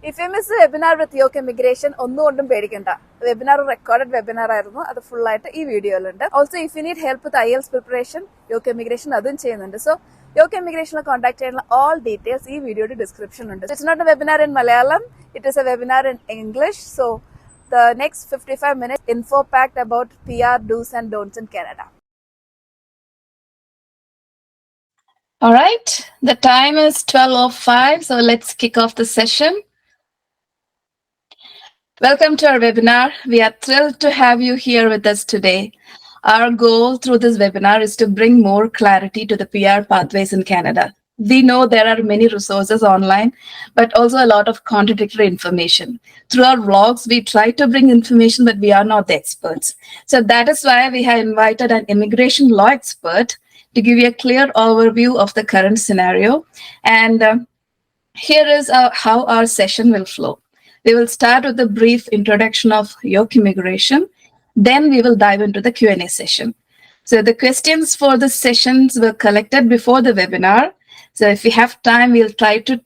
If you miss the webinar with Yoke Immigration, ഒന്നും പേടിക്കണ്ട. Webinar recorded webinar ആയിരുന്നു. അത് full ആയിട്ട് ഈ വീഡിയോയിലുണ്ട്. Also, if you need help with IELTS preparation, Yoke Immigration അതും ചെയ്യുന്നുണ്ട്. So, Yoke Immigration contact ചെയ്യാനുള്ള all details ഈ വീഡിയോയുടെ description ഉണ്ട്. It's not a webinar in Malayalam. It is a webinar in English. So, the next 55 minutes info packed about PR do's and don'ts in Canada. All right, the time is 12:05, so let's kick off the session. Welcome to our webinar. We are thrilled to have you here with us today. Our goal through this webinar is to bring more clarity to the PR pathways in Canada. We know there are many resources online, but also a lot of contradictory information. Through our vlogs, we try to bring information, but we are not the experts. So that is why we have invited an immigration law expert to give you a clear overview of the current scenario. And here is how our session will flow. We will start with a brief introduction of Yoke Immigration. Then we will dive into the Q&A session. So the questions for the sessions were collected before the webinar. So if we have time, we'll try to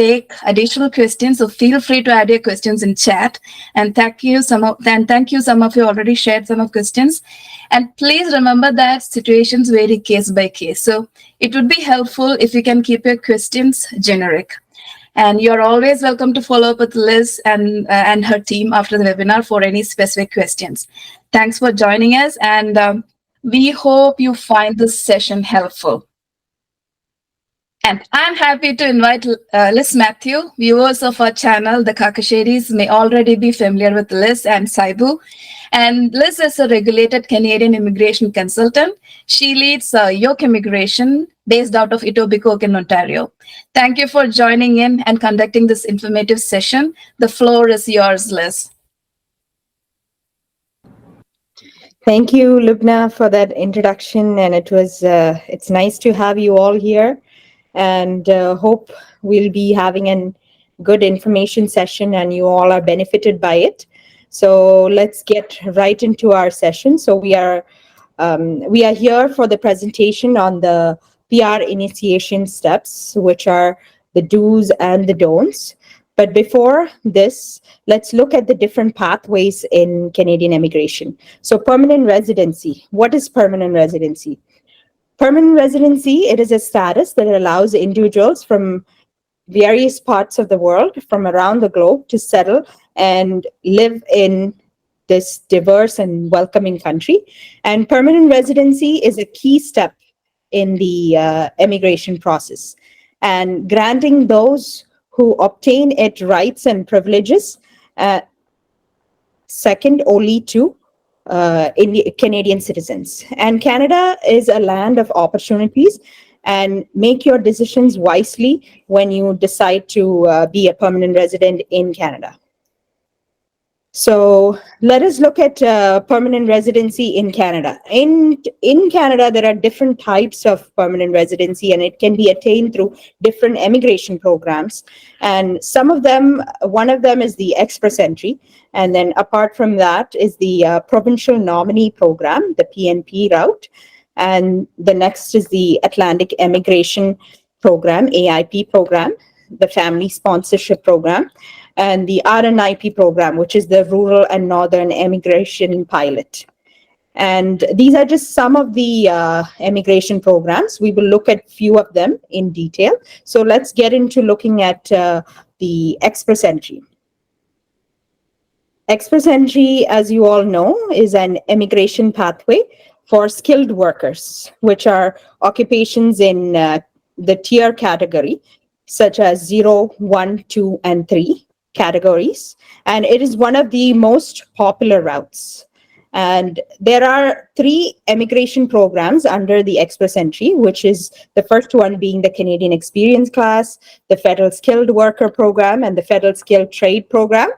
take additional questions. So feel free to add your questions in chat. And thank you. Some of you already shared some of questions. And please remember that situations vary case by case. So it would be helpful if you can keep your questions generic. And you're always welcome to follow up with Liz and her team after the webinar for any specific questions. Thanks for joining us, and we hope you find this session helpful. And I'm happy to invite Liz Mathew. Viewers of our channel, the Kakkasserys, may already be familiar with Liz and Saibu. And Liz is a regulated Canadian immigration consultant. She leads Yoke Immigration based out of Etobicoke in Ontario. Thank you for joining in and conducting this informative session. The floor is yours, Liz. Thank you, Lubna, for that introduction. And it's nice to have you all here. And hope we'll be having a good information session and you all are benefited by it. So let's get right into our session. So we are here for the presentation on the PR initiation steps, which are the do's and the don'ts. But before this, let's look at the different pathways in Canadian immigration. So permanent residency. What is permanent residency? Permanent residency, it is a status that allows individuals from various parts of the world, from around the globe, to settle and live in this diverse and welcoming country. And permanent residency is a key step in the immigration process. And granting those who obtain it rights and privileges, second only to Canadian citizens. And Canada is a land of opportunities, and make your decisions wisely when you decide to be a permanent resident in Canada. So let us look at permanent residency in Canada. In Canada, there are different types of permanent residency, and it can be attained through different immigration programs. And one of them is the express entry. And then apart from that is the Provincial nominee program, the PNP route. And the next is the Atlantic Immigration Program, AIP program, the Family Sponsorship Program, and the RNIP program, which is the Rural and Northern Immigration Pilot. And these are just some of the immigration programs. We will look at few of them in detail. So let's get into looking at the express entry. Express entry, as you all know, is an immigration pathway for skilled workers, which are occupations in the tier category, such as 0, 1, 2, and 3 categories. And it is one of the most popular routes. And there are 3 immigration programs under the express entry, which is the first one being the Canadian Experience Class, the Federal Skilled Worker Program, and the Federal Skilled Trade Program.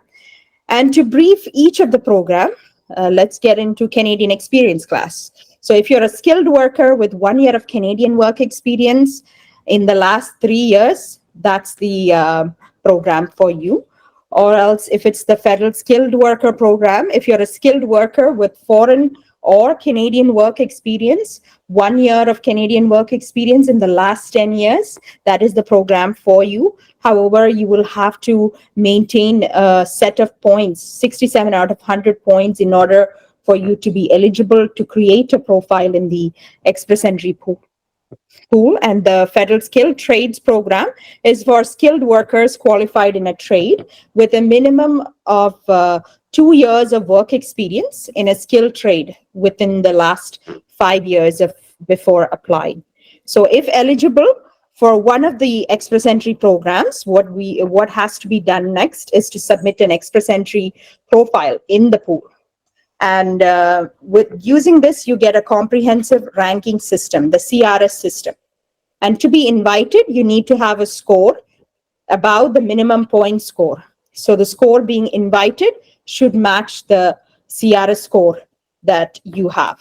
And to brief each of the program, let's get into Canadian Experience Class. So if you're a skilled worker with 1 year of Canadian work experience in the last 3 years, that's the program for you. Or else if it's the Federal Skilled Worker Program, if you're a skilled worker with foreign or Canadian work experience, 1 year of Canadian work experience in the last 10 years. That is the program for you. However, you will have to maintain a set of points, 67 out of 100 points, in order for you to be eligible to create a profile in the Express Entry pool. And the Federal Skilled Trades Program is for skilled workers qualified in a trade with a minimum of 2 years of work experience in a skilled trade within the last 5 years of before applying. So if eligible for one of the Express Entry programs, what has to be done next is to submit an Express Entry profile in the pool. And with using this, you get a comprehensive ranking system, the CRS system. And to be invited, you need to have a score above the minimum point score. So the score being invited should match the CRS score that you have.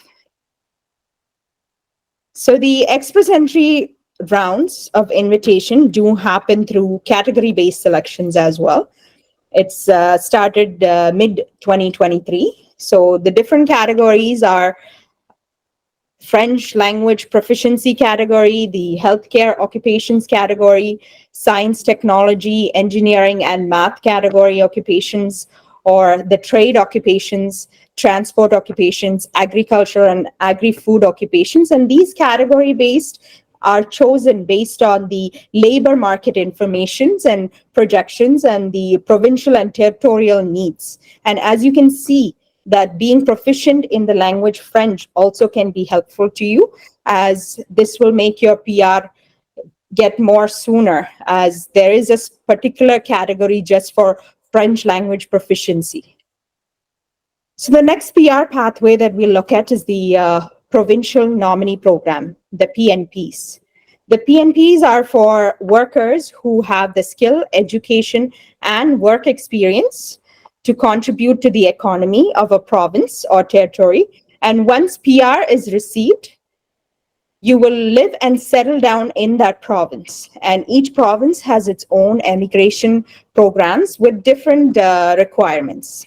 So the Express Entry rounds of invitation do happen through category-based selections as well. It's started mid-2023. So the different categories are French language proficiency category, the healthcare occupations category, science, technology, engineering, and math category occupations, or the trade occupations, transport occupations, agriculture, and agri-food occupations. And these category-based are chosen based on the labor market informations and projections and the provincial and territorial needs. And as you can see, that being proficient in the language French also can be helpful to you, as this will make your PR get more sooner, as there is a particular category just for French language proficiency. So the next PR pathway that we'll look at is the Provincial Nominee Program, the PNPs. The PNPs are for workers who have the skill, education, and work experience to contribute to the economy of a province or territory. And once PR is received, you will live and settle down in that province. And each province has its own immigration programs with different requirements.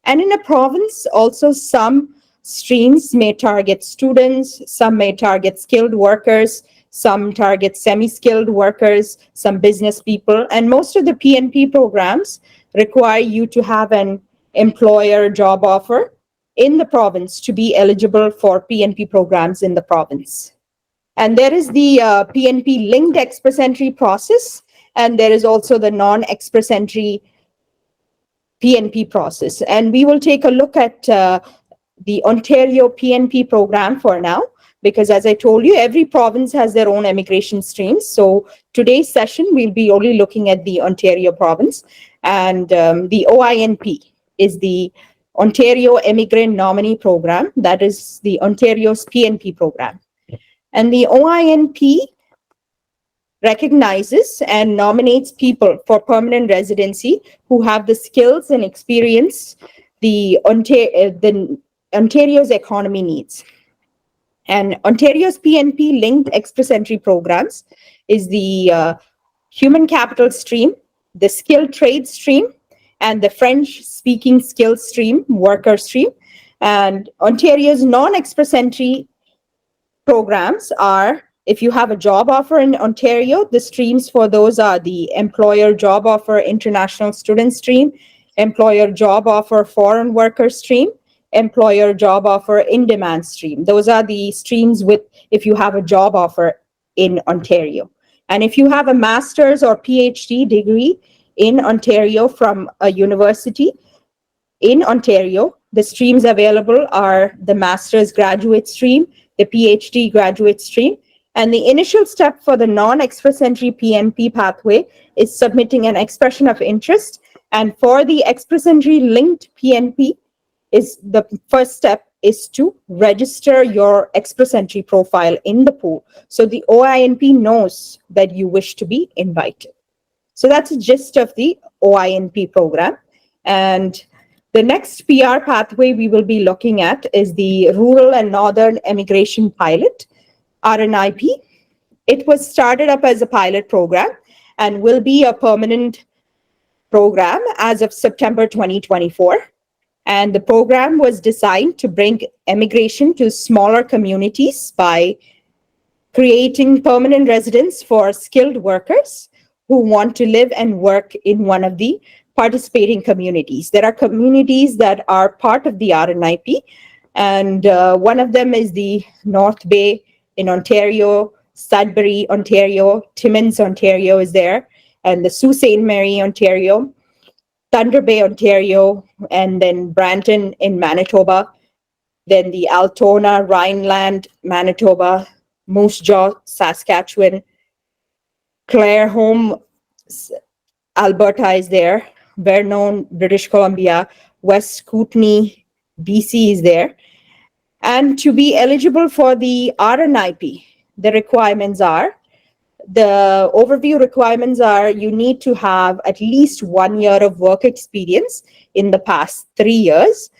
And in a province, also some streams may target students, some may target skilled workers, some target semi-skilled workers, some business people, and most of the PNP programs require you to have an employer job offer in the province to be eligible for PNP programs in the province. And there is the PNP linked Express Entry process, and there is also the non-Express Entry PNP process. And we will take a look at the Ontario PNP program for now, because as I told you, every province has their own immigration streams. So today's session, we'll be only looking at the Ontario province. And the OINP is the Ontario Immigrant Nominee Program. That is the Ontario's PNP program. And the OINP recognizes and nominates people for permanent residency who have the skills and experience the Ontario's economy needs. And Ontario's PNP linked Express Entry programs is the human capital stream, the skilled trade stream, and the French speaking skills stream, worker stream. And Ontario's non-Express Entry programs are, if you have a job offer in Ontario, the streams for those are the employer job offer international student stream, employer job offer foreign worker stream, employer job offer in-demand stream. Those are the streams with, if you have a job offer in Ontario. And if you have a master's or PhD degree in Ontario from a university in Ontario, the streams available are the master's graduate stream, the PhD graduate stream. And the initial step for the non-Express Entry PNP pathway is submitting an expression of interest. And for the Express Entry linked PNP, is the first step is to register your Express Entry profile in the pool, so the OINP knows that you wish to be invited. So that's the gist of the OINP program. And the next PR pathway we will be looking at is the Rural and Northern Immigration Pilot, RNIP. It was started up as a pilot program and will be a permanent program as of September 2024. And the program was designed to bring immigration to smaller communities by creating permanent residence for skilled workers who want to live and work in one of the participating communities. There are communities that are part of the RNIP, and one of them is the North Bay in Ontario, Sudbury, Ontario, Timmins, Ontario is there, and the Sault Ste. Marie, Ontario, Thunder Bay, Ontario, and then Brandon in Manitoba, then the Altona, Rhineland, Manitoba, Moose Jaw, Saskatchewan, Clareholm, Alberta is there, Vernon, British Columbia, West Kootenay, BC is there. And to be eligible for the RNIP, the requirements are, the overview requirements are you need to have at least 1 year of work experience in the past 3 years.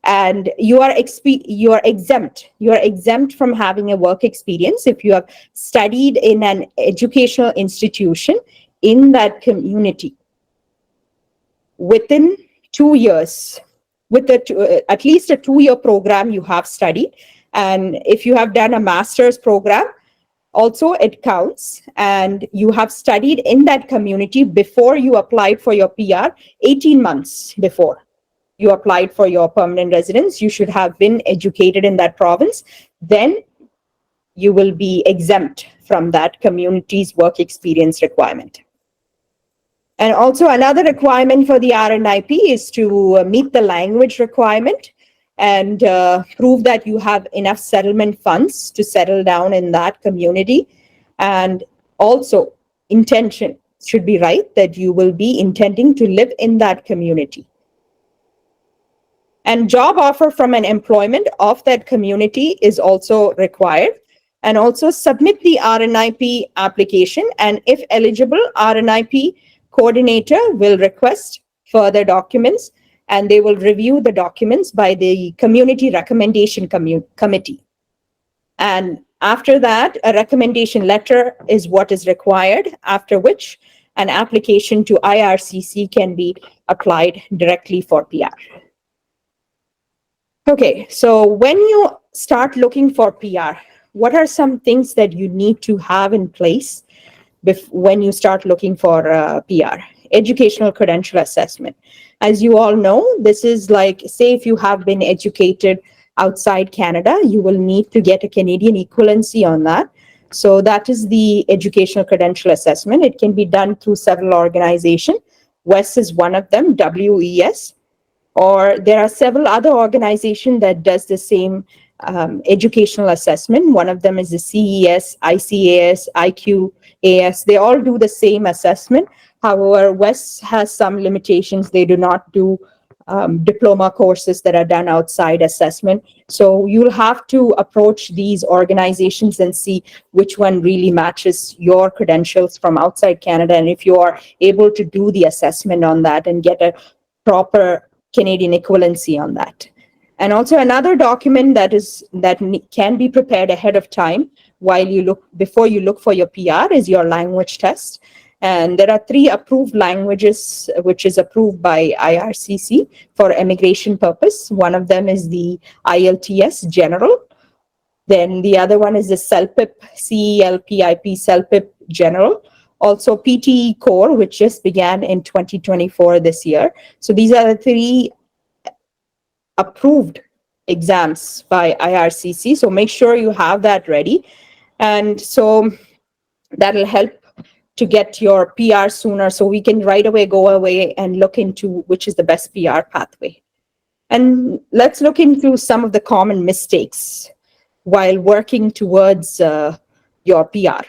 And you are exempt. You are exempt from having a work experience if you have studied in an educational institution in that community within 2 years, with at least a 2-year program you have studied. And if you have done a master's program, also it counts. And you have studied in that community before you applied for your PR, 18 months before you applied for your permanent residence. You should have been educated in that province. Then you will be exempt from that community's work experience requirement. And also another requirement for the RNIP is to meet the language requirement and prove that you have enough settlement funds to settle down in that community. And also intention should be right, that you will be intending to live in that community. And job offer from an employment of that community is also required. And also submit the RNIP application. And if eligible, RNIP coordinator will request further documents, and they will review the documents by the Community Recommendation Committee. And after that, a recommendation letter is what is required, after which an application to IRCC can be applied directly for PR. Okay, so when you start looking for PR, what are some things that you need to have in place when you start looking for PR? Educational credential assessment. As you all know, this is like, say if you have been educated outside Canada, you will need to get a Canadian equivalency on that. So that is the educational credential assessment. It can be done through several organizations. WES is one of them, WES. Or there are several other organizations that does the same educational assessment. One of them is the CES, ICAS, IQAS. They all do the same assessment. However, WES has some limitations. They do not do diploma courses that are done outside assessment. So you'll have to approach these organizations and see which one really matches your credentials from outside Canada. And if you are able to do the assessment on that and get a proper Canadian equivalency on that. And also another document that can be prepared ahead of time before you look for your PR is your language test. And there are 3 approved languages which is approved by IRCC for immigration purpose. One of them is the IELTS General. Then the other one is the CELPIP, CELPIP, CELPIP General. Also PTE Core, which just began in 2024 this year. So these are the 3 approved exams by IRCC. So make sure you have that ready. And so that'll help to get your PR sooner, so we can right away go away and look into which is the best PR pathway. And let's look into some of the common mistakes while working towards your PR.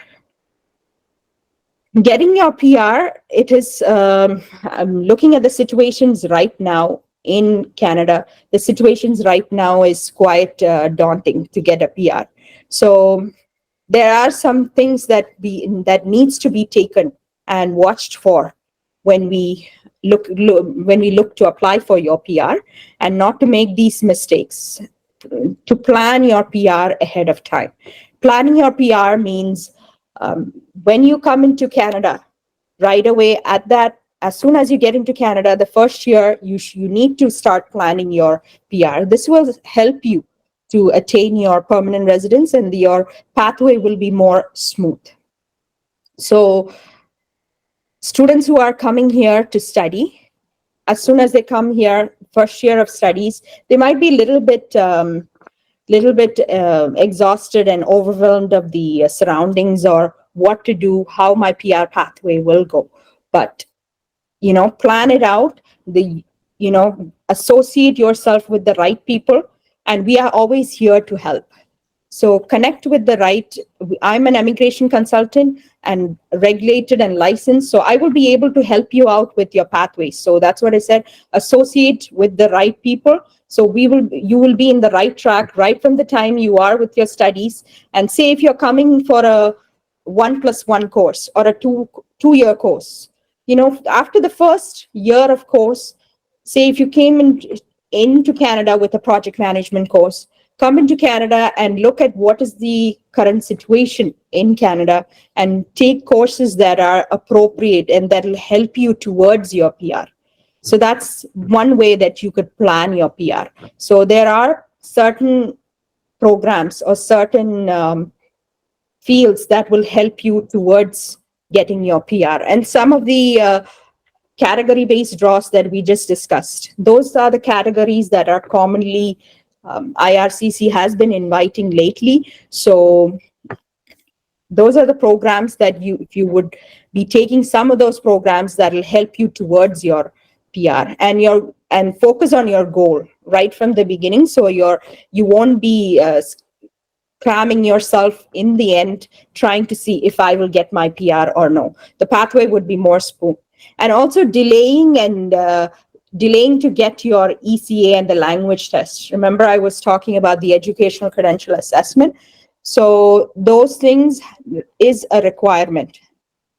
Getting your PR, it is, I'm looking at the situations right now in Canada. The situations right now is quite daunting to get a PR. So there are some things that needs to be taken and watched for when we look to apply for your PR, and not to make these mistakes. To plan your PR ahead of time. Planning your PR means when you come into Canada, right away at that as soon as you get into Canada, the first year, you need to start planning your PR. This will help you to attain your permanent residence, and your pathway will be more smooth. So students who are coming here to study, as soon as they come here, first year of studies, they might be a little bit exhausted and overwhelmed of the surroundings or what to do, how my PR pathway will go. But, plan it out, associate yourself with the right people, and we are always here to help. So connect with the right, I'm an immigration consultant and regulated and licensed, so I will be able to help you out with your pathways. So that's what I said, associate with the right people. So you will be in the right track right from the time you are with your studies. And say if you're coming for a 1+1 course or a two-year course, after the first year of course, say if you came into Canada with a project management course, come into Canada and look at what is the current situation in Canada and take courses that are appropriate and that will help you towards your PR. So that's one way that you could plan your PR. So there are certain programs or certain fields that will help you towards getting your PR. And some of the category-based draws that we just discussed, those are the categories that are commonly IRCC has been inviting lately. So those are the programs that if you would be taking some of those programs that will help you towards your PR and focus on your goal right from the beginning. So you won't be cramming yourself in the end, trying to see if I will get my PR or no. The pathway would be more smooth. And also delaying to get your ECA and the language test. Remember, I was talking about the educational credential assessment. So those things is a requirement.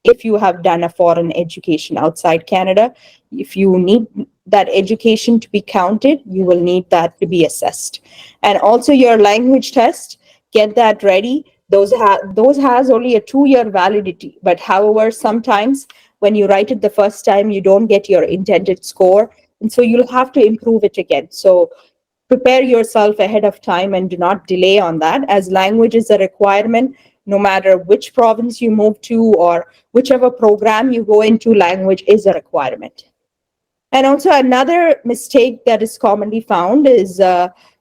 If you have done a foreign education outside Canada, if you need that education to be counted, you will need that to be assessed. And also your language test, get that ready. Those has only a 2-year validity. But however, sometimes when you write it the first time, you don't get your intended score. And so you'll have to improve it again. So prepare yourself ahead of time and do not delay on that, as language is a requirement. No matter which province you move to or whichever program you go into, language is a requirement. And also another mistake that is commonly found is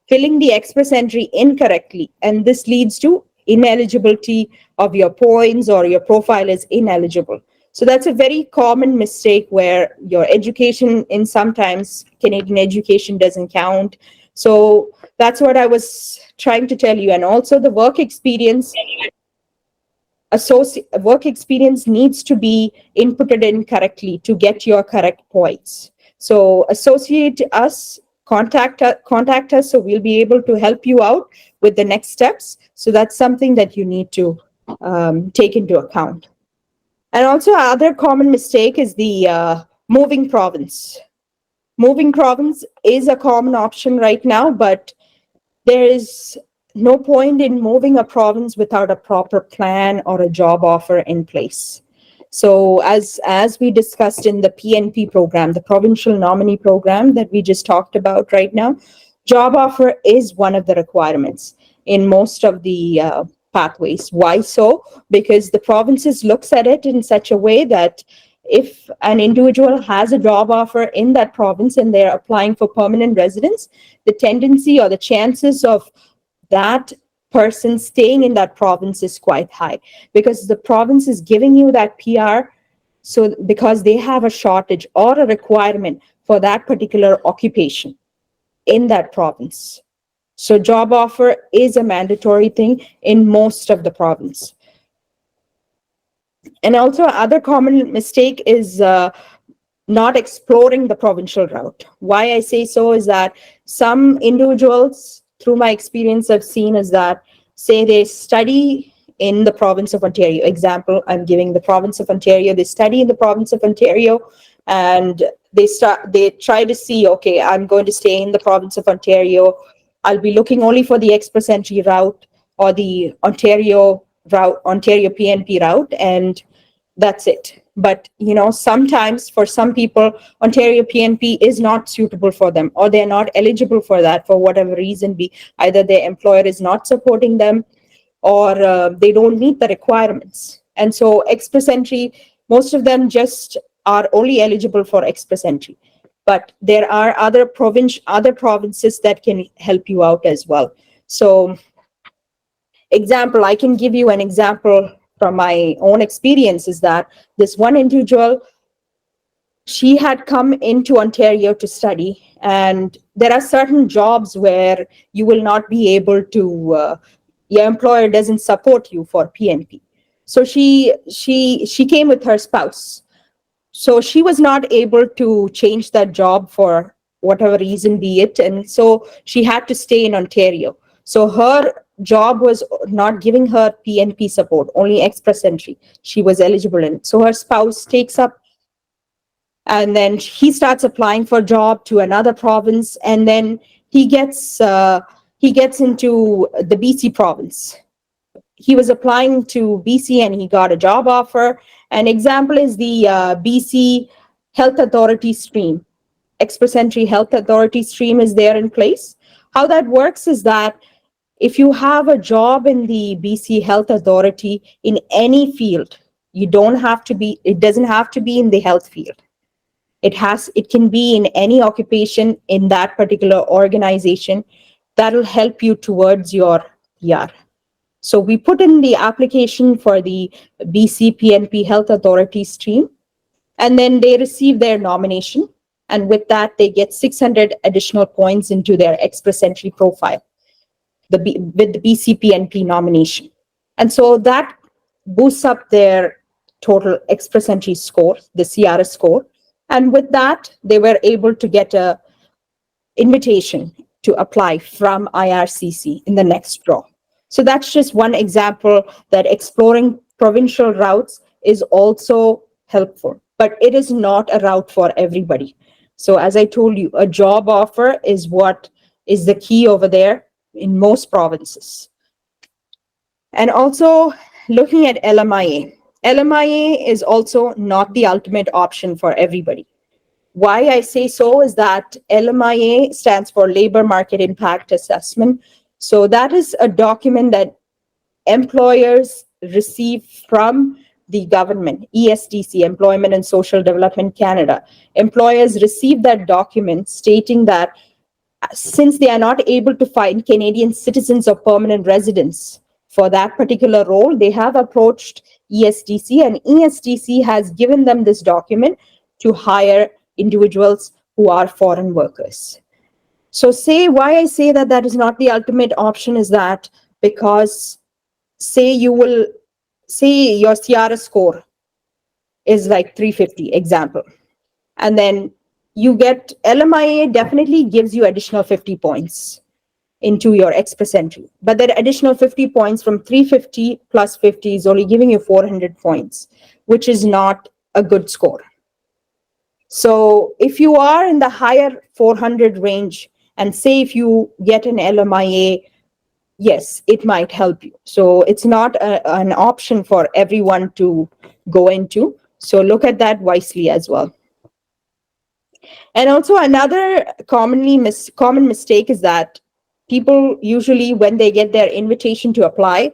filling the express entry incorrectly. And this leads to ineligibility of your points, or your profile is ineligible. So that's a very common mistake where your education, in sometimes Canadian education, doesn't count. So that's what I was trying to tell you. And also the work experience needs to be inputted in correctly to get your correct points. So associate us, contact us, so we'll be able to help you out with the next steps. So that's something that you need to take into account. And also other common mistake is the moving province. Moving province is a common option right now, but there is no point in moving a province without a proper plan or a job offer in place. So as we discussed in the PNP program, the Provincial Nominee program that we just talked about right now, job offer is one of the requirements in most of the pathways. Why so? Because the provinces looks at it in such a way that if an individual has a job offer in that province and they're applying for permanent residence, the tendency or the chances of that person staying in that province is quite high, because the province is giving you that PR so because they have a shortage or a requirement for that particular occupation in that province. So job offer is a mandatory thing in most of the province. And also other common mistake is not exploring the provincial route. Why I say so is that some individuals, through my experience, I've seen is that, say they study in the province of Ontario. Example, I'm giving the province of Ontario. They study in the province of Ontario and they try to see, okay, I'm going to stay in the province of Ontario. I'll be looking only for the express entry route or the Ontario route, Ontario PNP route, and that's it. But, sometimes for some people, Ontario PNP is not suitable for them, or they're not eligible for that for whatever reason be. Either their employer is not supporting them, or they don't meet the requirements. And so express entry, most of them just are only eligible for express entry. But there are other provinces that can help you out as well. So I can give you an example from my own experience, is that this one individual, she had come into Ontario to study, and there are certain jobs where you will not be able to, your employer doesn't support you for PNP. So she came with her spouse. So she was not able to change that job for whatever reason be it. And so she had to stay in Ontario. So her job was not giving her PNP support, only express entry she was eligible in. So her spouse takes up, and then he starts applying for a job to another province, and then he gets into the BC province. He was applying to BC and he got a job offer. An example is the BC Health Authority stream. Express entry Health Authority stream is there in place. How that works is that if you have a job in the BC Health Authority in any field, it doesn't have to be in the health field. It can be in any occupation in that particular organization. That'll help you towards your PR. So we put in the application for the BC PNP Health Authority stream, and then they receive their nomination. And with that, they get 600 additional points into their express entry profile with the BC PNP nomination. And so that boosts up their total express entry score, the CRS score. And with that, they were able to get a invitation to apply from IRCC in the next draw. So that's just one example that exploring provincial routes is also helpful, but it is not a route for everybody. So as I told you, a job offer is what is the key over there in most provinces. And also looking at LMIA. LMIA is also not the ultimate option for everybody. Why I say so is that LMIA stands for Labor Market Impact Assessment. So that is a document that employers receive from the government, ESDC, Employment and Social Development Canada. Employers receive that document stating that since they are not able to find Canadian citizens or permanent residents for that particular role, they have approached ESDC, and ESDC has given them this document to hire individuals who are foreign workers. So why I say that is not the ultimate option is that because say your CRS score is like 350, example, and then you get LMIA definitely gives you additional 50 points into your express entry, but that additional 50 points from 350 plus 50 is only giving you 400 points, which is not a good score. So if you are in the higher 400 range, and say if you get an LMIA, yes, it might help you. So it's not an option for everyone to go into. So look at that wisely as well. And also another common mistake is that people usually, when they get their invitation to apply,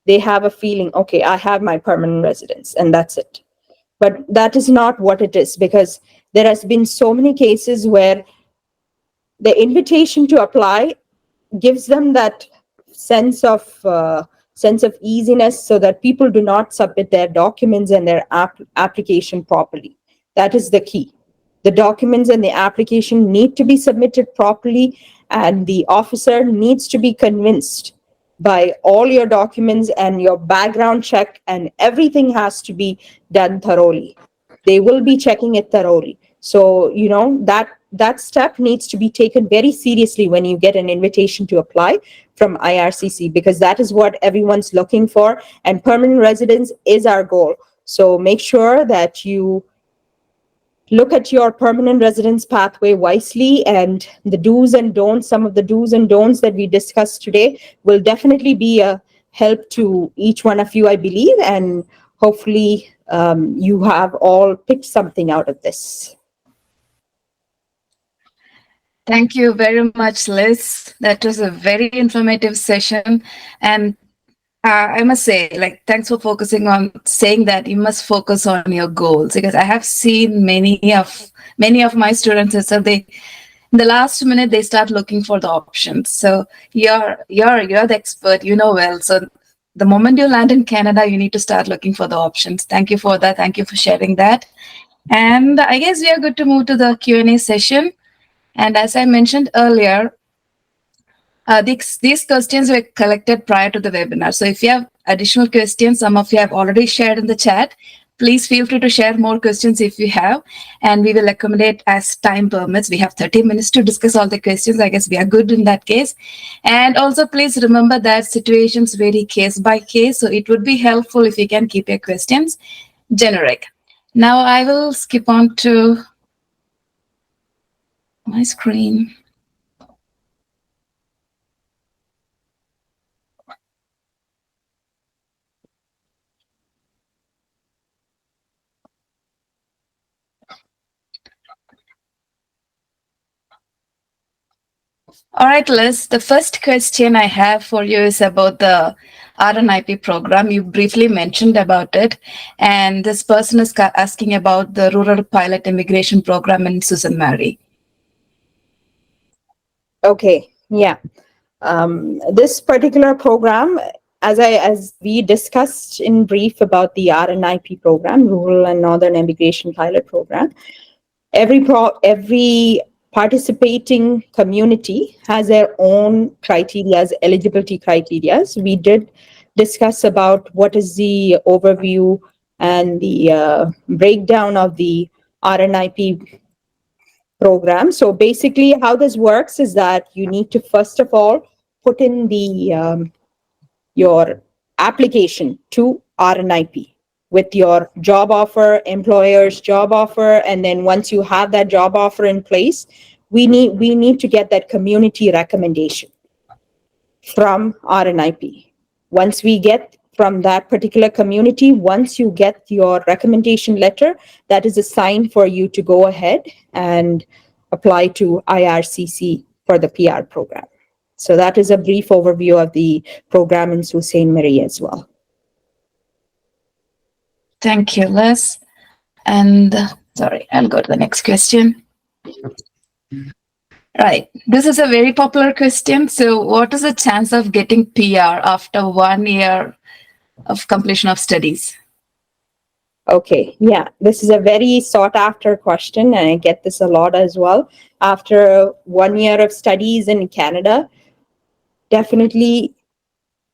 they have a feeling, okay, I have my permanent residence and that's it. But that is not what it is, because there has been so many cases where the invitation to apply gives them that sense of easiness, so that people do not submit their documents and their application properly. That is the key. The documents and the application need to be submitted properly, and the officer needs to be convinced by all your documents and your background check, and everything has to be done thoroughly. They will be checking it thoroughly. So, that step needs to be taken very seriously when you get an invitation to apply from IRCC, because that is what everyone's looking for, and permanent residence is our goal. So make sure that you look at your permanent residence pathway wisely, and the do's and don'ts, some of the do's and don'ts that we discussed today will definitely be a help to each one of you, I believe, and hopefully you have all picked something out of this. Thank you very much, Liz. That was a very informative session. And I must say, like, thanks for focusing on saying that you must focus on your goals, because I have seen many of my students, so they, in the last minute, they start looking for the options. So you're the expert, you know well. So the moment you land in Canada, you need to start looking for the options. Thank you for that. Thank you for sharing that. And I guess we are good to move to the Q&A session. And as I mentioned earlier, these questions were collected prior to the webinar. So if you have additional questions, some of you have already shared in the chat. Please feel free to share more questions if you have, and we will accommodate as time permits. We have 30 minutes to discuss all the questions. I guess we are good in that case. And also, please remember that situations vary case by case. So it would be helpful if you can keep your questions generic. Now I will skip on to my screen. All right, Liz, the first question I have for you is about the RNIP program. You briefly mentioned about it, and this person is asking about the Rural Pilot Immigration Program in Susan Mary. Okay, yeah. This particular program, as we discussed in brief about the RNIP program, Rural and Northern Immigration Pilot Program, every participating community has their own criteria, eligibility criteria. We did discuss about what is the overview and the breakdown of the RNIP program. So basically how this works is that you need to first of all put in the your application to RNIP with your job offer, employer's job offer, and then once you have that job offer in place, we need to get that community recommendation from RNIP. Once we get from that particular community, once you get your recommendation letter, that is a sign for you to go ahead and apply to IRCC for the PR program. So that is a brief overview of the program in Sault Ste. Marie as well. Thank you, Liz. And sorry, I'll go to the next question. Right. This is a very popular question. So what is the chance of getting PR after 1 year of completion of studies? Okay, yeah, this is a very sought after question, and I get this a lot as well. After 1 year of studies in Canada, definitely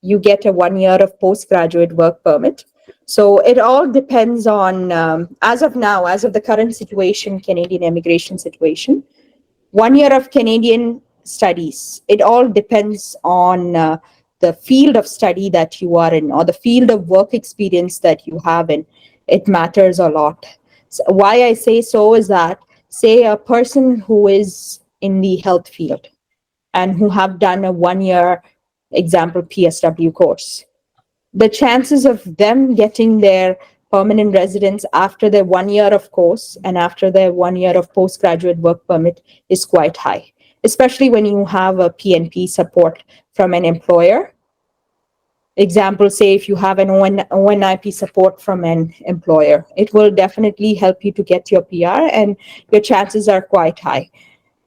you get a 1 year of postgraduate work permit. So it all depends on, as of now, as of the current situation, Canadian immigration situation, 1 year of Canadian studies, it all depends on the field of study that you are in or the field of work experience that you have in. It matters a lot. So why I say so is that, say a person who is in the health field and who have done a 1 year example PSW course, the chances of them getting their permanent residence after their 1 year of course and after their 1 year of postgraduate work permit is quite high, especially when you have a PNP support from an employer. Example, say if you have an ONIP support from an employer, it will definitely help you to get your PR and your chances are quite high.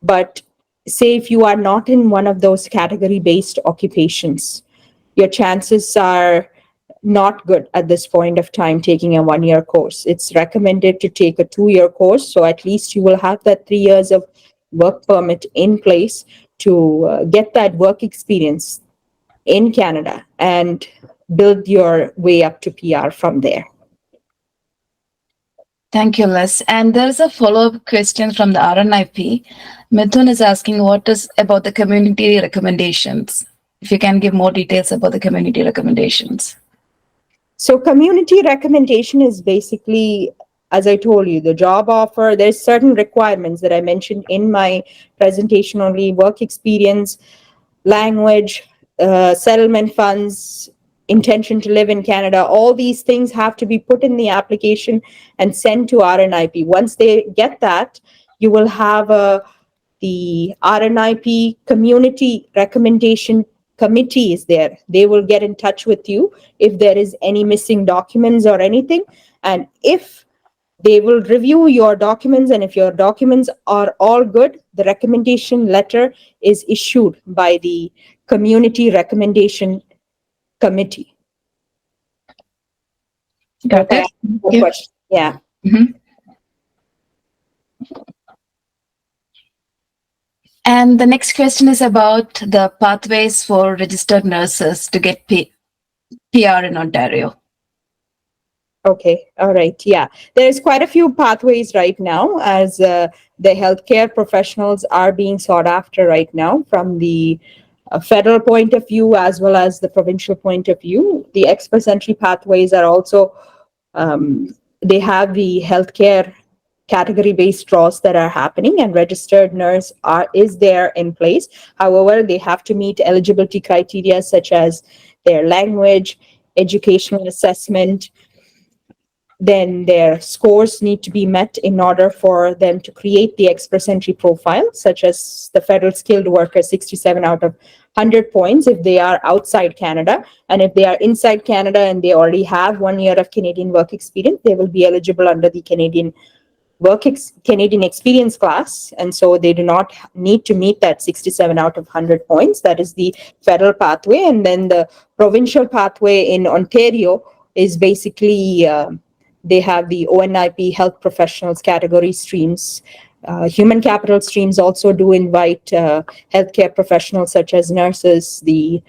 But say if you are not in one of those category-based occupations, your chances are not good at this point of time taking a 1 year course. It's recommended to take a 2 year course, so at least you will have that 3 years of work permit in place to get that work experience in Canada and build your way up to PR from there. Thank you, Liz. And there's a follow-up question from the RNIP. Mathew is asking what is about the community recommendations. If you can give more details about the community recommendations. So community recommendation is basically, as I told you, the job offer. There's certain requirements that I mentioned in my presentation only: work experience, language, settlement funds, intention to live in Canada. All these things have to be put in the application and sent to RNIP. Once they get that, you will have the RNIP community recommendation committee is there. They will get in touch with you if there is any missing documents or anything. And if they will review your documents, and if your documents are all good, the recommendation letter is issued by the community recommendation committee. Got it. No question. Yeah. Mhm. And the next question is about the pathways for registered nurses to get PR in Ontario. Okay. All right. Yeah. There's quite a few pathways right now, as the healthcare professionals are being sought after right now from the federal point of view as well as the provincial point of view. The express entry pathways are also, they have the healthcare category-based draws that are happening, and registered nurse is there in place. However, they have to meet eligibility criteria such as their language, educational assessment. Then their scores need to be met in order for them to create the express entry profile, such as the federal skilled worker, 67 out of 100 points if they are outside Canada. And if they are inside Canada and they already have 1 year of Canadian work experience, they will be eligible under the Canadian experience class. And so they do not need to meet that 67 out of 100 points. That is the federal pathway. And then the provincial pathway in Ontario is basically, they have the ONIP health professionals category streams. Human capital streams also do invite healthcare professionals such as nurses. The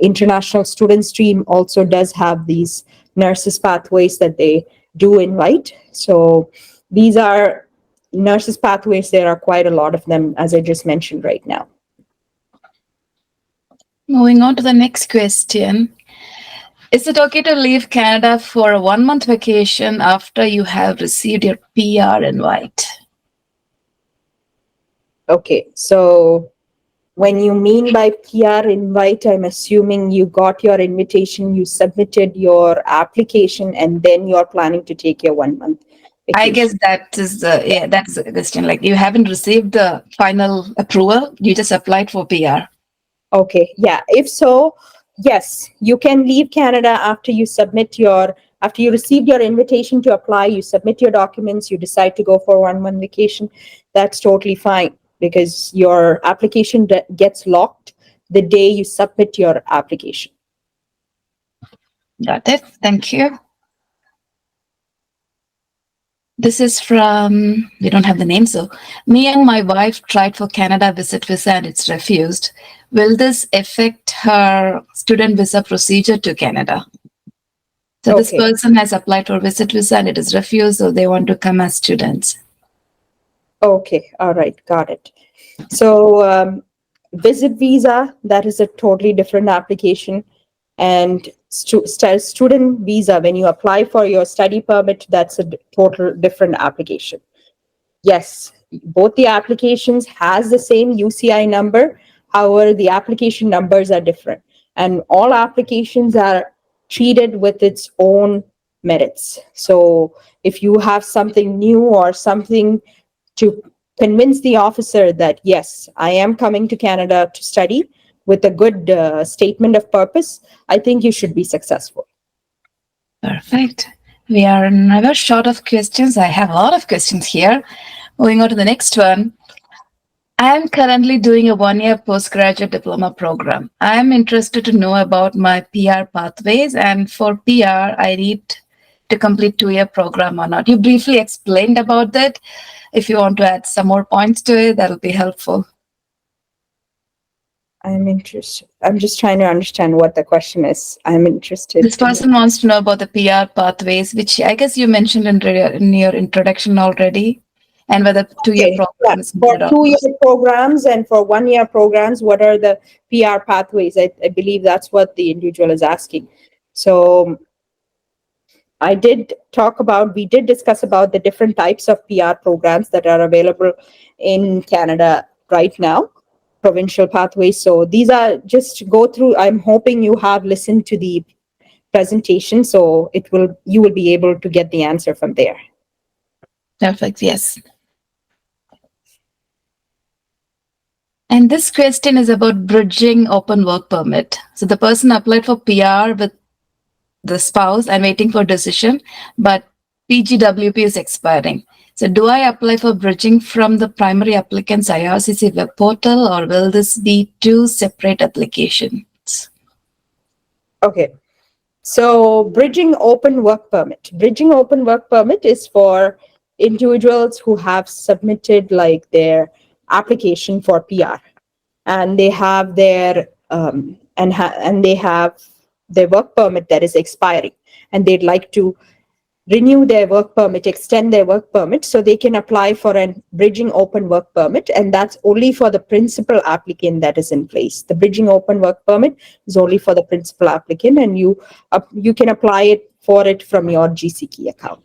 international student stream also does have these nurses pathways that they do invite. So these are nurses pathways. There are quite a lot of them, as I just mentioned right now. Moving on to the next question. Is it okay to leave Canada for a 1 month vacation after you have received your PR invite? Okay, so when you mean by PR invite, I'm assuming you got your invitation, you submitted your application, and then you're planning to take your 1 month vacation. I guess that's the question. Like, you haven't received the final approval, you just applied for PR. Okay, yeah. If so, yes, you can leave Canada after you received your invitation to apply, you submit your documents, you decide to go for 1 month vacation. That's totally fine, because your application gets locked the day you submit your application. Got it. Thank you. This is from, we don't have the name, so me and my wife tried for Canada visit visa and it's refused. Will this affect her student visa procedure to Canada? So this person has applied for visit visa and it is refused, so they want to come as students. Okay, all right, got it. So visit visa, that is a totally different application. And student visa, when you apply for your study permit, that's a total different application. Yes, both the applications has the same UCI number. However, the application numbers are different, and all applications are treated with its own merits. So if you have something new or something to convince the officer that, yes, I am coming to Canada to study with a good statement of purpose, I think you should be successful. Perfect. We are never short of questions. I have a lot of questions here. Moving on to the next one. I am currently doing a 1 year postgraduate diploma program. I am interested to know about my PR pathways, and for PR, I need to complete 2 year program or not. You briefly explained about that. If you want to add some more points to it, that'll be helpful. I'm interested. I'm just trying to understand what the question is. I'm interested. This person wants to know about the PR pathways, which I guess you mentioned in your introduction already, and whether 2 year programs. For 2 year programs and for 1 year programs, what are the PR pathways? I believe that's what the individual is asking. So we did discuss about the different types of PR programs that are available in Canada right now. provincial pathways. So these are just go through. I'm hoping you have listened to the presentation, so you will be able to get the answer from there. Perfect. Yes. And this question is about bridging open work permit. So the person applied for PR with the spouse and waiting for decision, but PGWP is expiring. So do I apply for bridging from the primary applicant's IRCC web portal, or will this be two separate applications? Okay. So bridging open work permit. Bridging open work permit is for individuals who have submitted like their application for PR, and they have their and they have their work permit that is expiring, and they'd like to renew their work permit, extend their work permit, so they can apply for a bridging open work permit, and that's only for the principal applicant that is in place. The bridging open work permit is only for the principal applicant, and you can apply for it from your GCK account.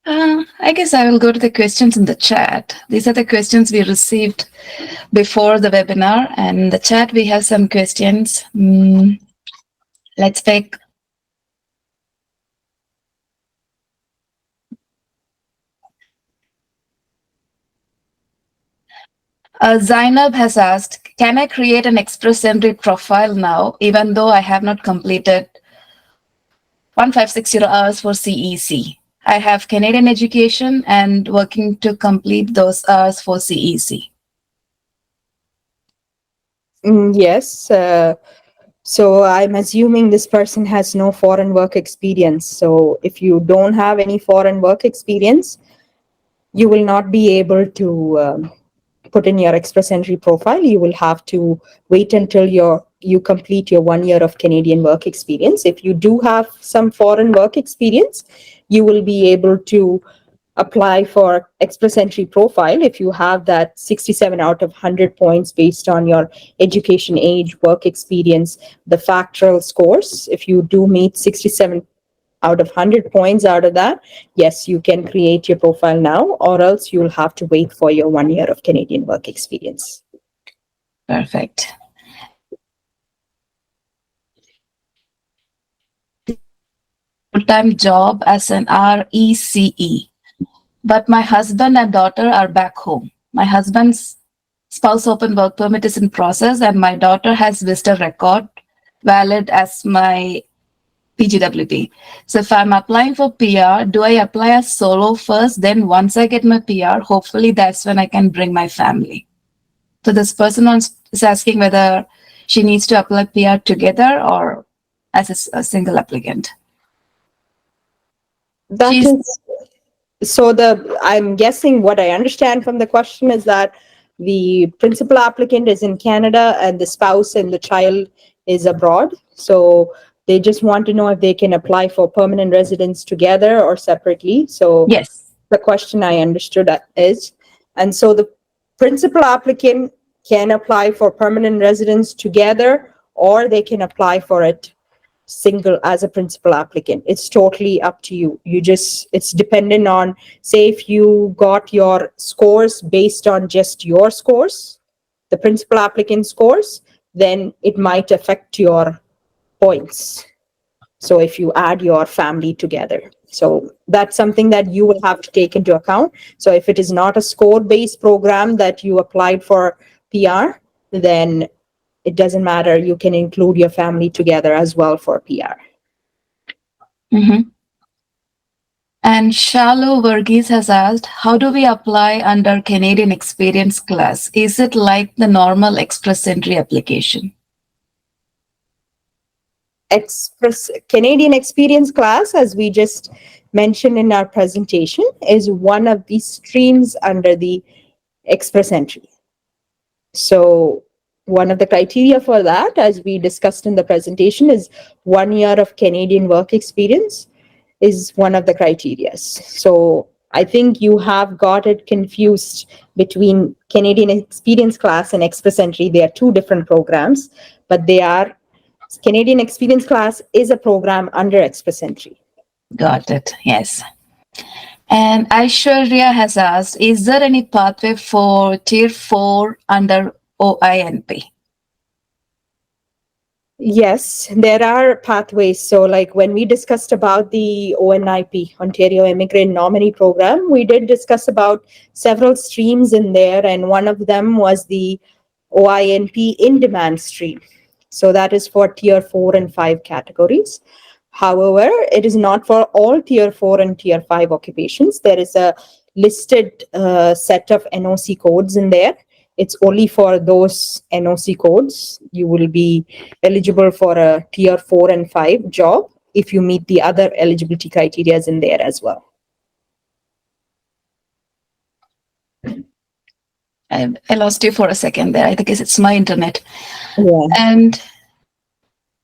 I guess I will go to the questions in the chat. These are the questions we received before the webinar, and in the chat we have some questions. Let's pick. Zainab has asked, can I create an Express Entry profile now, even though I have not completed 1560 hours for CEC? I have Canadian education and working to complete those hours for CEC. Yes. So I'm assuming this person has no foreign work experience. So if you don't have any foreign work experience, you will not be able to put in your Express Entry profile. You will have to wait until you complete your 1 year of Canadian work experience. If you do have some foreign work experience, you will be able to apply for Express Entry profile if you have that 67 out of 100 points based on your education age, work experience, the factorial scores. If you do meet 67 out of 100 points out of that, yes, you can create your profile now, or else you'll have to wait for your 1 year of Canadian work experience. Perfect. Full-time job as an RECE, but my husband and daughter are back home. My husband's spouse open work permit is in process, and my daughter has visitor record valid as my PGWP. So if I'm applying for PR, do I apply as solo first? Then once I get my PR, hopefully that's when I can bring my family. So this person is asking whether she needs to apply PR together or as a single applicant. I'm guessing what I understand from the question is that the principal applicant is in Canada and the spouse and the child is abroad. So they just want to know if they can apply for permanent residence together or separately. So yes, the question I understood is, and so the principal applicant can apply for permanent residence together, or they can apply for it single as a principal applicant. It's totally up to you. It's dependent on, say, if you got your scores based on just your scores, the principal applicant scores, then it might affect your points. So if you add your family together. So that's something that you will have to take into account. So if it is not a score-based program that you applied for PR, then it doesn't matter. You can include your family together as well for PR. Mm-hmm. And Shalu Varghese has asked, how do we apply under Canadian experience class? Is it like the normal Express Entry application? Canadian experience class, as we just mentioned in our presentation, is one of the streams under the Express Entry. So one of the criteria for that, as we discussed in the presentation, is 1 year of Canadian work experience is one of the criteria. So I think you have got it confused between Canadian experience class and Express Entry. They are two different programs, but they are Canadian experience class is a program under Express Entry. Got it. Yes. And Aishwarya has asked, is there any pathway for Tier 4 under OINP? Yes, there are pathways. So, like when we discussed about the ONIP, Ontario Immigrant Nominee Program, we did discuss about several streams in there, and one of them was the OINP in demand stream. So that is for Tier 4 and 5 categories. However, it is not for all Tier 4 and Tier 5 occupations. There is a listed set of NOC codes in there. It's only for those NOC codes. You will be eligible for a Tier 4 and 5 job if you meet the other eligibility criteria in there as well. I lost you for a second there. I think it's my internet. Yeah. And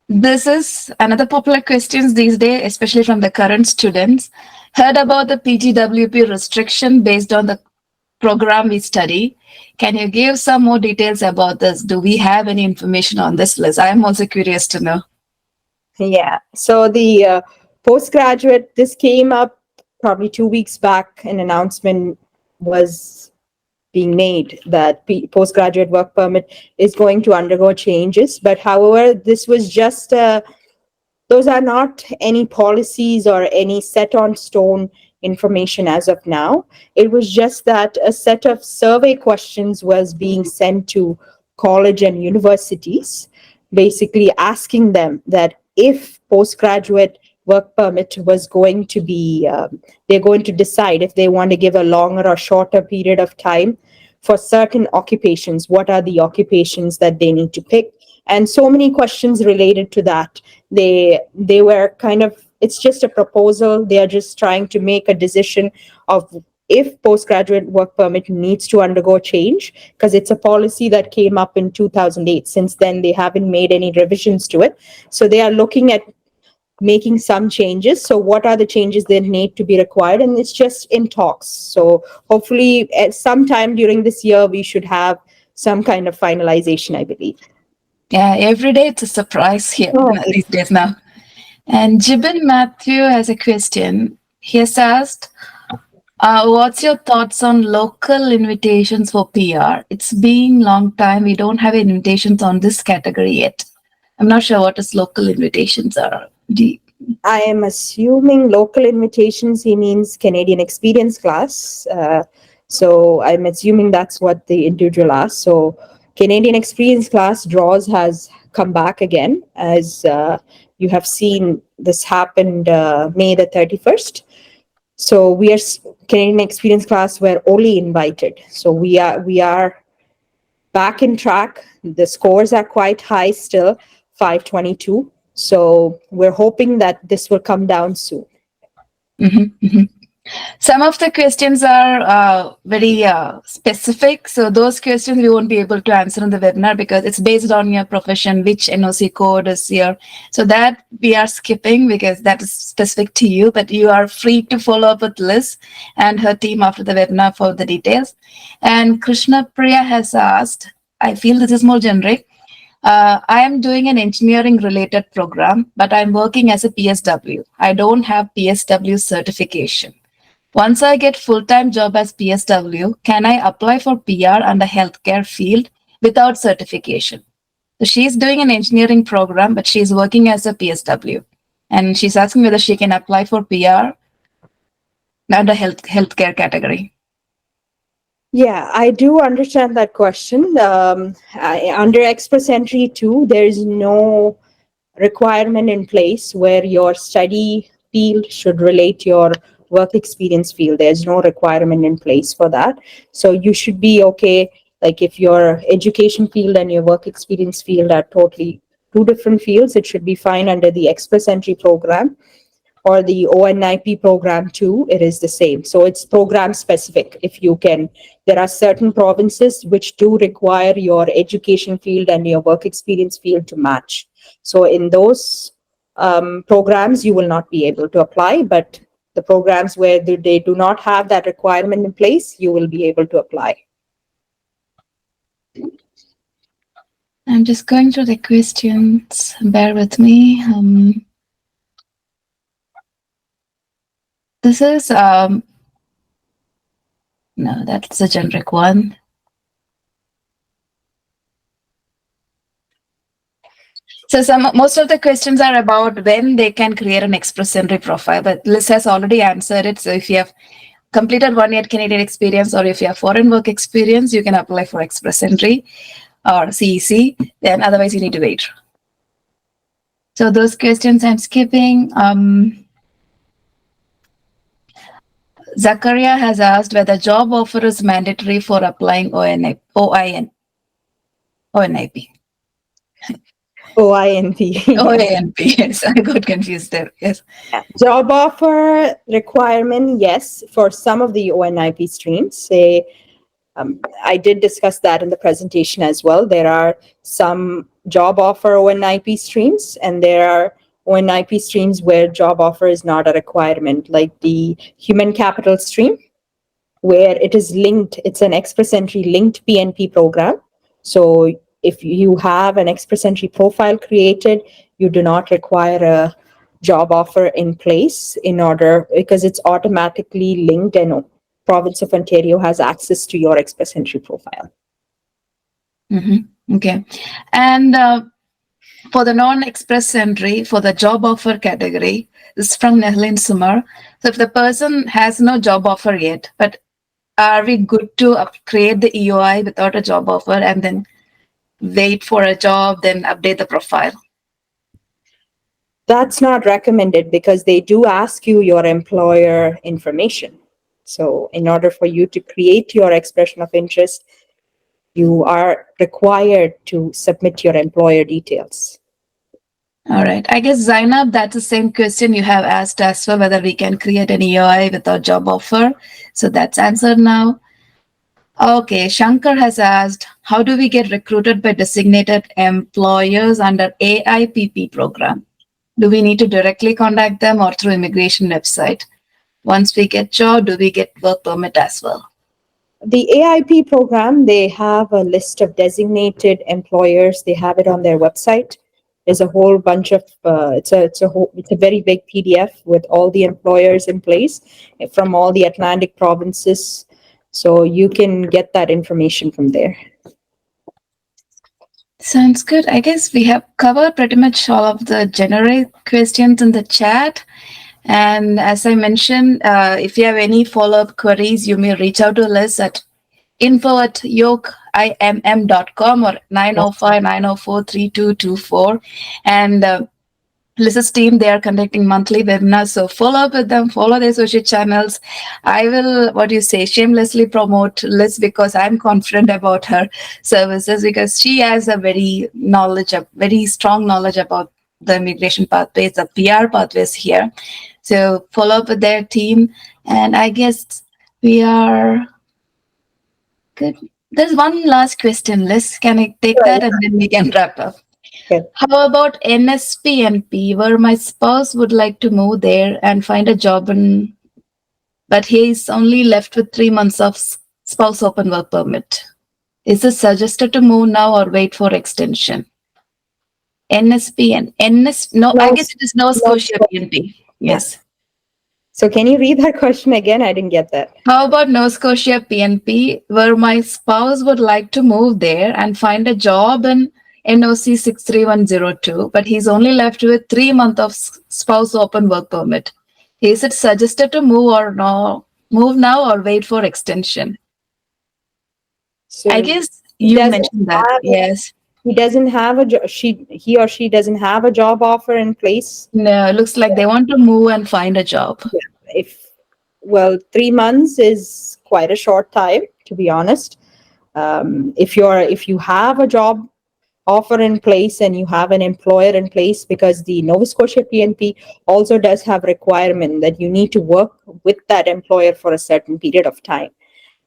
this is another popular question these days, especially from the current students. Heard about the PGWP restriction based on the program we study. Can you give some more details about this? Do we have any information on this list? I am also curious to know. Yeah. So the postgraduate, this came up probably 2 weeks back. An announcement was being made that postgraduate work permit is going to undergo changes. But however, this was just those are not any policies or any set on stone information as of now. It was just that a set of survey questions was being sent to college and universities, basically asking them that if postgraduate work permit was going to be, they're going to decide if they want to give a longer or shorter period of time for certain occupations, what are the occupations that they need to pick? And so many questions related to that. They were kind of, it's just a proposal. They are just trying to make a decision of if postgraduate work permit needs to undergo change, because it's a policy that came up in 2008. Since then, they haven't made any revisions to it. So they are looking at making some changes. So what are the changes that need to be required? And it's just in talks. So hopefully at some time during this year, we should have some kind of finalization, I believe. Yeah, every day it's a surprise here Oh, these days now. And Jibin Mathew has a question. He has asked, what's your thoughts on local invitations for PR? It's been long time. We don't have invitations on this category yet. I'm not sure what his local invitations are. I am assuming local invitations, he means Canadian experience class. So I'm assuming that's what the individual asked. So Canadian experience class draws has come back again, as you have seen this happened May the 31st. So we are Canadian experience class were only invited. So we are back in track. The scores are quite high still, 522. So we're hoping that this will come down soon. Some of the questions are very specific. So those questions we won't be able to answer in the webinar because it's based on your profession, which NOC code is here. So that we are skipping because that is specific to you, but you are free to follow up with Liz and her team after the webinar for the details. And Krishna Priya has asked, I feel this is more generic. I am doing an engineering related program, but I'm working as a PSW. I don't have PSW certification. Once I get full-time job as PSW, can I apply for PR and the healthcare field without certification? So she's doing an engineering program, but she's working as a PSW. And she's asking whether she can apply for PR under healthcare category. Yeah, I do understand that question. Under Express Entry 2, there is no requirement in place where your study field should relate your work experience field. There's no requirement in place for that. So you should be okay. Like if your education field and your work experience field are totally two different fields, it should be fine under the Express Entry program. Or the ONIP program too, it is the same. So it's program specific. If you can, there are certain provinces which do require your education field and your work experience field to match. So in those programs, you will not be able to apply, but the programs where they do not have that requirement in place, you will be able to apply. I'm just going through the questions. Bear with me. This is, no, that's a generic one. So most of the questions are about when they can create an express entry profile, but Liz has already answered it. So if you have completed 1 year Canadian experience, or if you have foreign work experience, you can apply for express entry or CEC. Then otherwise you need to wait. So those questions I'm skipping. Zakaria has asked whether job offer is mandatory for applying ONIP. OINP. OANP. Yes, I got confused there. Yes. Job offer requirement, yes, for some of the ONIP streams. Say, I did discuss that in the presentation as well. There are some job offer ONIP streams, and there are ONIP streams where job offer is not a requirement, like the human capital stream, where it is linked. It's an express entry linked PNP program. So if you have an express entry profile created, you do not require a job offer in place because it's automatically linked, and Province of Ontario has access to your express entry profile. Mm-hmm. Okay. And for the non-express entry, for the job offer category, this is from Nehlin Sumar. So if the person has no job offer yet, but are we good to create the EOI without a job offer and then wait for a job, then update the profile? That's not recommended because they do ask you your employer information. So in order for you to create your expression of interest, you are required to submit your employer details. All right. I guess, Zainab, that's the same question you have asked as well, whether we can create an EOI without job offer. So that's answered now. Okay. Shankar has asked, how do we get recruited by designated employers under AIPP program? Do we need to directly contact them or through immigration website? Once we get job, do we get work permit as well? The AIP program, they have a list of designated employers. They have it on their website. There's a whole bunch of it's a very big PDF with all the employers in place from all the Atlantic provinces. So you can get that information from there. Sounds good. I guess we have covered pretty much all of the generic questions in the chat. And as I mentioned, if you have any follow-up queries, you may reach out to Liz at info@yokeimm.com or 905-904-3224. And Liz's team, they are conducting monthly webinars. So follow up with them, follow their social channels. I will, shamelessly promote Liz because I'm confident about her services because she has a very strong knowledge about the immigration pathways, the PR pathways here. So follow up with their team. And I guess we are good. There's one last question, Liz. Can I take that and then we can wrap up? Okay. How about NSPNP, where my spouse would like to move there and find a job, but he is only left with 3 months of spouse open work permit? Is it suggested to move now or wait for extension? NSPN. I guess it is Nova Scotia PNP. Yes. So can you read that question again? I didn't get that. How about Nova Scotia PNP, where my spouse would like to move there and find a job in NOC 63102, but he's only left with 3 months of spouse open work permit. Is it suggested to move now or wait for extension? So I guess you mentioned that. Yes. He doesn't have a he or she doesn't have a job offer in place. No, it looks like they want to move and find a job. Yeah. 3 months is quite a short time, to be honest. If you have a job offer in place and you have an employer in place, because the Nova Scotia PNP also does have requirement that you need to work with that employer for a certain period of time.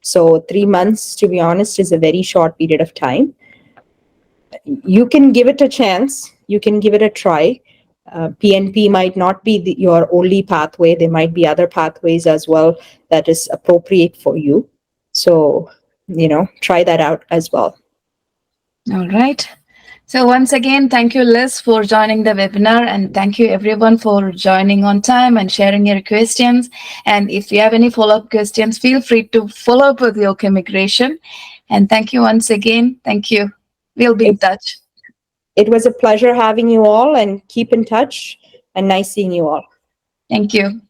So 3 months, to be honest, is a very short period of time. You can give it a chance. You can give it a try. PNP might not be your only pathway. There might be other pathways as well that is appropriate for you. So, try that out as well. All right. So once again, thank you, Liz, for joining the webinar, and thank you everyone for joining on time and sharing your questions. And if you have any follow-up questions, feel free to follow up with Yoke Immigration. And thank you once again. Thank you. We'll be in touch. It was a pleasure having you all, and keep in touch, and nice seeing you all. Thank you.